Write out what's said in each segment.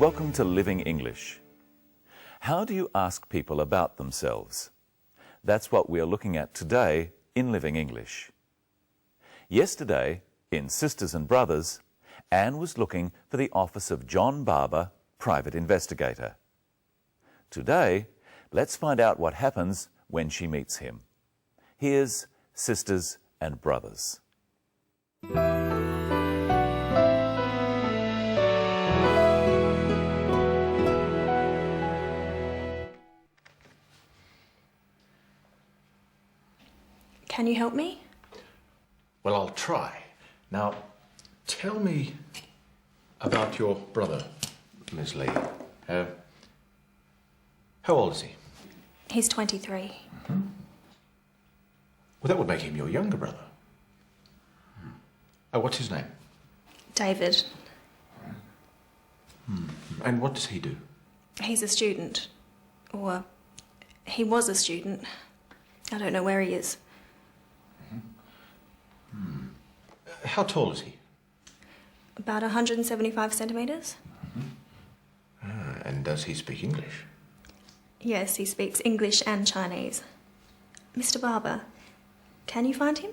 Welcome to Living English. How do you ask people about themselves? That's what we are looking at today in Living English. Yesterday, in Sisters and Brothers, Anne was looking for the office of John Barber, private investigator. Today, let's find out what happens when she meets him. Here's Sisters and Brothers. Can you help me? Well, I'll try. Now, tell me about your brother, Miss Lee. How old is he? He's 23. Well, that would make him your younger brother. What's his name? David. And what does he do? He's a student. Or he was a student. I don't know where he is. How tall is he? About 175 centimetres. And does he speak English? Yes, he speaks English and Chinese. Mr. Barber, can you find him?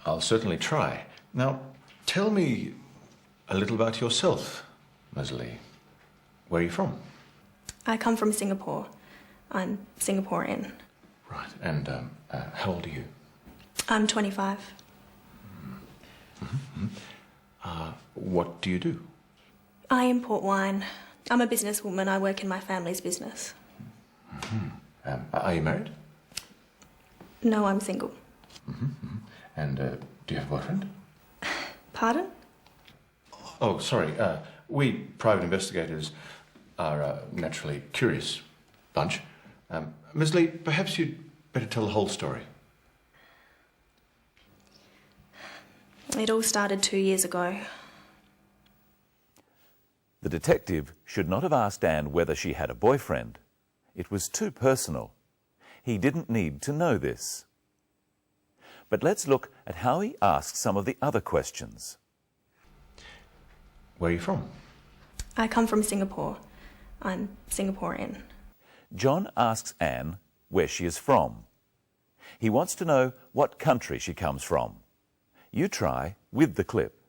I'll certainly try. Now, tell me a little about yourself, Miss Lee. Where are you from? I come from Singapore. I'm Singaporean. Right. And how old are you? I'm 25. What do you do? I import wine. I'm a businesswoman. I work in my family's business. Are you married? No, I'm single. And do you have a boyfriend? Pardon? Oh, sorry. We private investigators are a naturally curious bunch. Miss Lee, perhaps you'd better tell the whole story. It all started 2 years ago. The detective should not have asked Anne whether she had a boyfriend. It was too personal. He didn't need to know this. But let's look at how he asked some of the other questions. Where are you from? I come from Singapore. I'm Singaporean. John asks Anne where she is from. He wants to know what country she comes from. You try with the clip.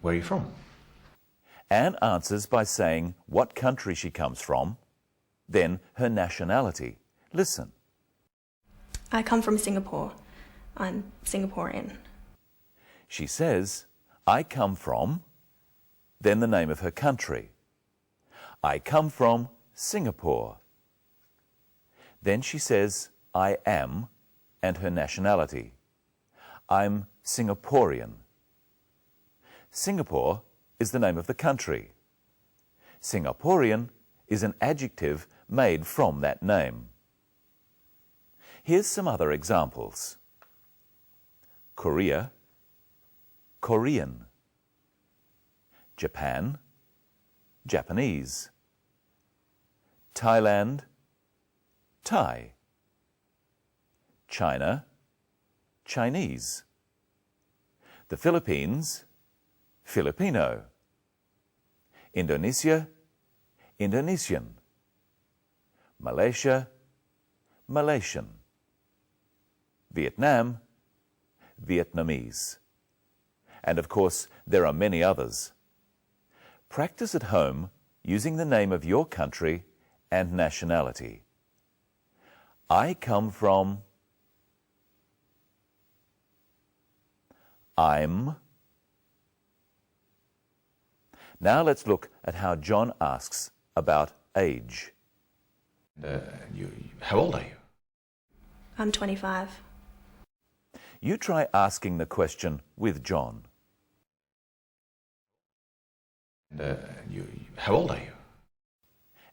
Where are you from? Anne answers by saying what country she comes from, then her nationality. Listen. I come from Singapore. I'm Singaporean. She says, I come from, then the name of her country. I come from Singapore. Then she says, I am, and her nationality. I'm Singaporean. Singapore is the name of the country. Singaporean is an adjective made from that name. Here's some other examples. Korea, Korean. Japan, Japanese. Thailand, Thai. China, Chinese. The Philippines, Filipino. Indonesia, Indonesian. Malaysia, Malaysian. Vietnam, Vietnamese. And of course, there are many others. Practice at home using the name of your country and nationality. I come from. I'm. Now let's look at how John asks about age. How old are you? I'm 25. You try asking the question with John. How old are you?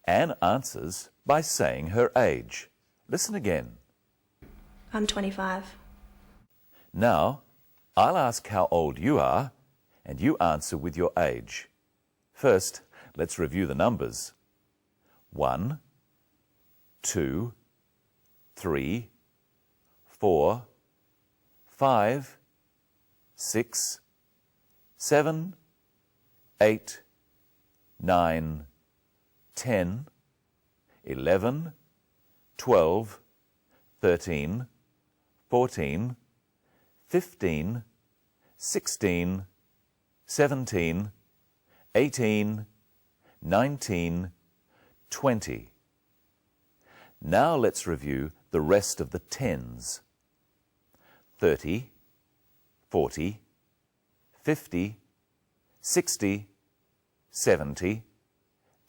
Anne answers by saying her age. Listen again. I'm 25. Now, I'll ask how old you are, and you answer with your age. First, let's review the numbers. 1, 2, 3, 4, 5, 6, 7, 8, 9, 10, 11, 12, 13, 14, 15, 16, 17, 18, 19, 20. Now let's review the rest of the tens. 30, 40, 50, 60, 70,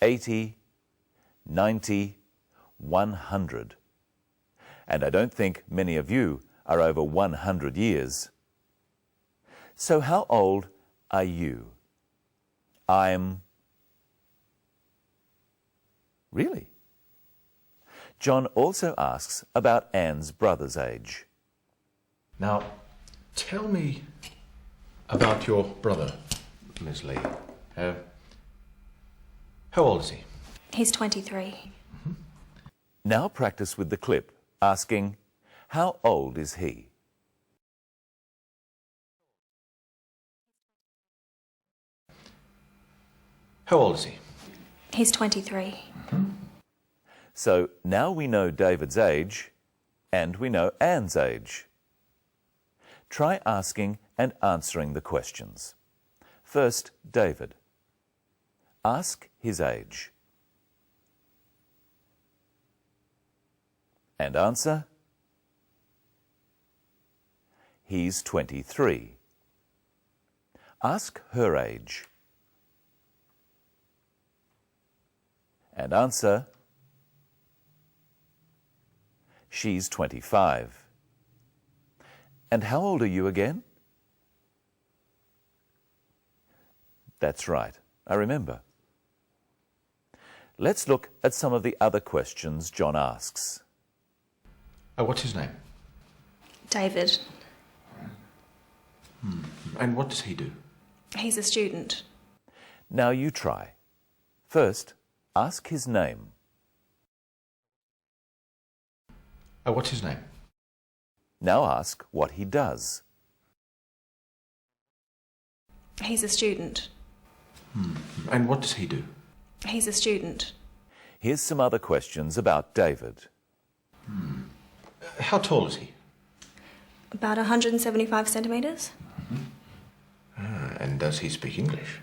80, 90, 100. And I don't think many of you are over 100 years. So how old are you? I'm... Really? John also asks about Anne's brother's age. Now, tell me about your brother, Miss Lee. How old is he? He's 23. Now practice with the clip, asking, how old is he? How old is he? He's 23. So now we know David's age and we know Anne's age. Try asking and answering the questions. First, David. Ask his age. And answer. He's 23. Ask her age. And answer. She's 25. And how old are you again? That's right, I remember. Let's look at some of the other questions John asks. What's his name? David. And what does he do? He's a student. Now you try. First, ask his name. What's his name? Now ask what he does. He's a student. And what does he do? He's a student. Here's some other questions about David. How tall is he? About 175 centimetres. And does he speak English?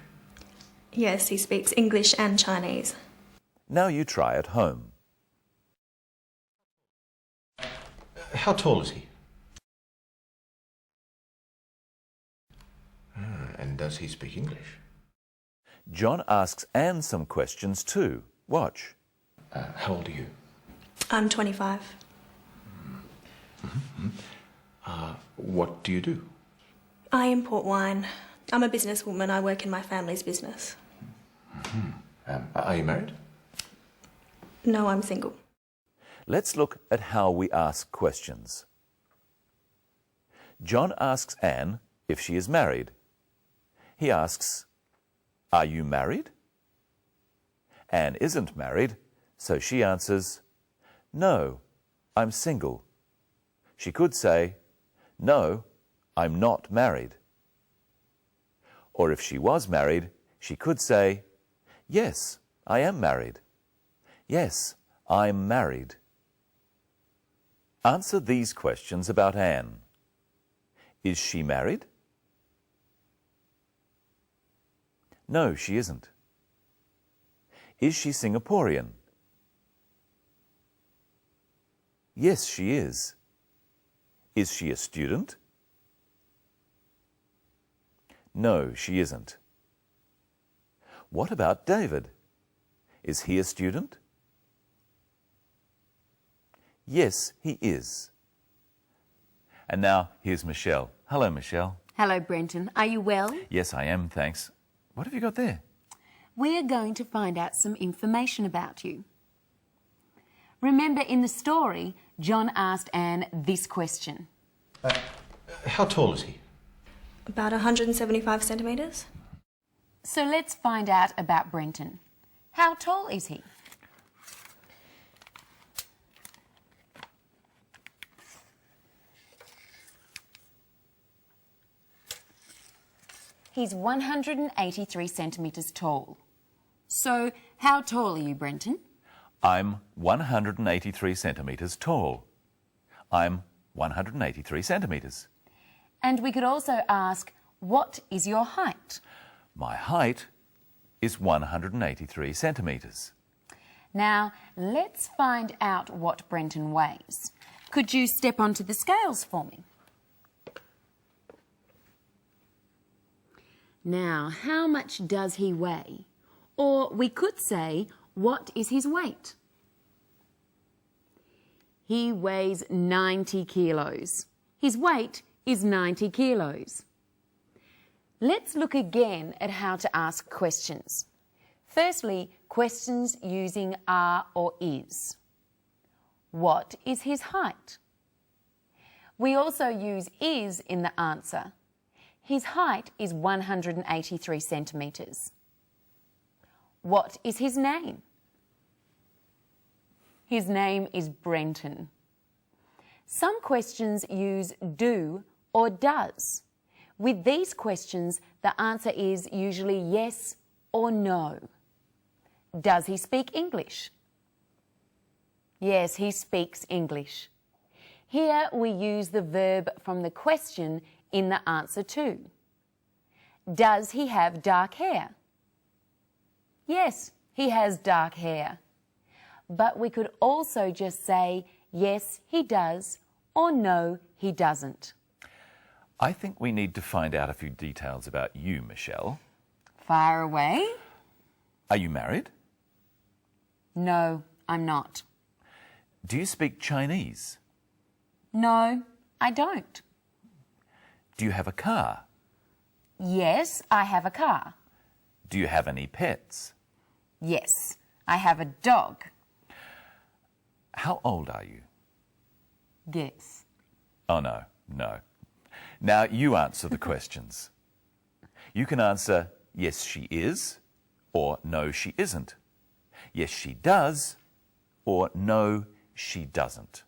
Yes, he speaks English and Chinese. Now you try at home. How tall is he? And does he speak English? John asks Anne some questions too. Watch. How old are you? I'm 25. What do you do? I import wine. I'm a businesswoman. I work in my family's business. Are you married? No, I'm single. Let's look at how we ask questions. John asks Anne if she is married. He asks, are you married? Anne isn't married, so she answers, no, I'm single. She could say, no, I'm not married. Or if she was married, she could say, yes, I am married. Yes, I'm married. Answer these questions about Anne. Is she married? No, she isn't. Is she Singaporean? Yes, she is. Is she a student? No, she isn't. What about David? Is he a student? Yes, he is. And now here's Michelle. Hello, Michelle. Hello, Brenton. Are you well? Yes, I am, thanks. What have you got there? We are going to find out some information about you. Remember, in the story, John asked Anne this question. How tall is he? About 175 centimetres. So let's find out about Brenton. How tall is he? he's 183 centimetres tall. So, how tall are you, Brenton? I'm 183 centimetres tall. I'm 183 centimetres. And we could also ask, what is your height? My height is 183 centimetres. Now, let's find out what Brenton weighs. Could you step onto the scales for me? Now, how much does he weigh? Or we could say, what is his weight? He weighs 90 kilos. His weight is 90 kilos. Let's look again at how to ask questions. Firstly, questions using are or is. What is his height? We also use is in the answer. His height is 183 centimetres. What is his name? His name is Brenton. Some questions use do or does. With these questions, the answer is usually yes or no. Does he speak English? Yes, he speaks English. Here we use the verb from the question in the answer too. Does he have dark hair? Yes, he has dark hair. But we could also just say, yes, he does, or no, he doesn't. I think we need to find out a few details about you, Michelle. Fire away. Are you married? No, I'm not. Do you speak Chinese? No, I don't. Do you have a car? Yes, I have a car. Do you have any pets? Yes, I have a dog. How old are you? Guess. Oh, no. Now you answer the questions. You can answer, yes, she is, or no, she isn't. Yes, she does, or no, she doesn't.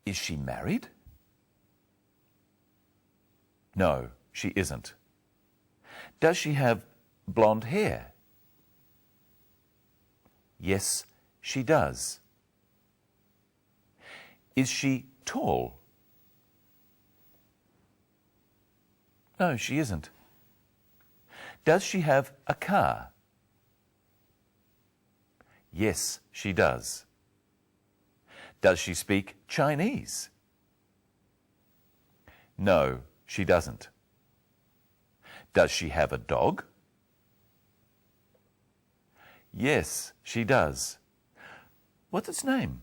Is she married? No, she isn't. Does she have blonde hair? Yes, she does. Is she tall? No, she isn't. Does she have a car? Yes, she does. Does she speak Chinese? No, she doesn't. Does she have a dog? Yes, she does. What's its name?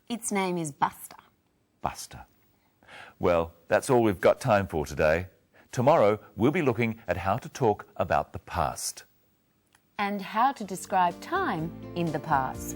Its name is Buster. Buster. Well, that's all we've got time for today. Tomorrow, we'll be looking at how to talk about the past. And how to describe time in the past.